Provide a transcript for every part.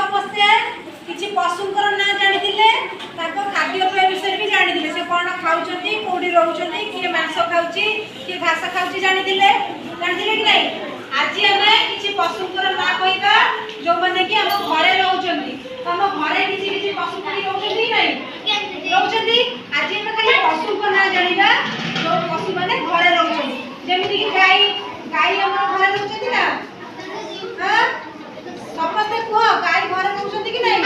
समस्ते किसी पशुंकर ना जानिथिले ताको खाद्यपेय विषय भी जानिथिले से कोन खाउछंती कोडी रहउछंती किए मांस खाउची किए घास खाउची जानिथिले कि नहीं। आज हमें किसी पशुंकर ना कहबा जो माने कि हम घरे रहउछंती हम घरे किसी पशु पक्षी रहउछंती नहीं रहउछंती। आज हमें खाली पशुंकर ना जानिबा जो पशु माने घरे रहउछंती जेमिति कि गाई हम घरे रहउछंती ना। हां समस्ते कह गाई घरे रहउछंती कि नहीं।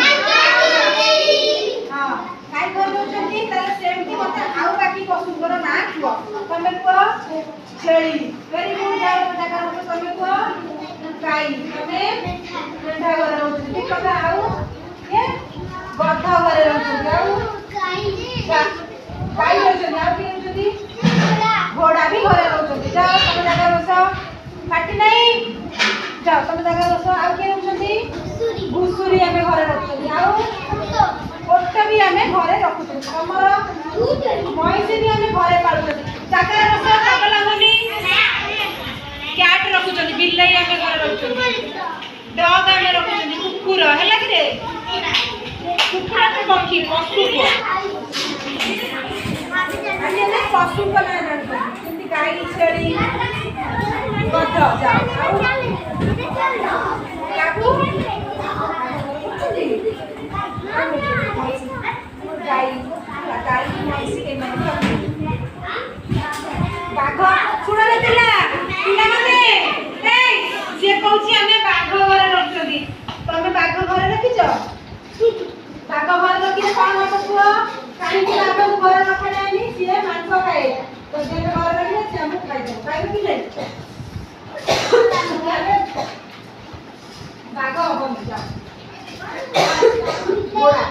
हां गाई घरे रहउछंती ताले सेमती मते आउ बाकी पशुंकर ना कह तमे कह छेली वेरी गुड जाओ जागा रो तमे कह गाई तमे मेंढा घरे रहउछंती ठीक कथा आउ ये गधा घरे रहउछंती आउ गाई रहउछंती आउ की रहउछंती घोड़ा भी घरे रहउछंती जाओ तमे जागा बसो पाटी नहीं जाओ तमे जागा बसो आउ की रहउछंती घुसुरी हमें घरे रहउछंती आउ ओट भी हमें घरे रखुछंती हमर मइसे भी हमें घरे पालुछंती जागा बसो कागला होनी कैट रखुछंती बिल्ली हमें घरे रखुछंती डॉग हमें रखुछंती कुकुर हैला कि रे कुकुर तो पक्षी पशु को आनी हमें पशु को ना जानते जेंति गाई छेली गधा जाओ काकू गाई गाई मइसी के माने बाघ सुना नथिला पिला माने ए से कहूची हमें बाघ घरे रखछदी तमे बाघ घरे रखिछ बाघ घरे रखिले कोन होत छुआ काई कि बाघ घरे रखा जायनी से मांस खाए तो जे घरे रखिले से हम खाइ दे खाइ कि नहीं बाघ होबन जा घोड़ा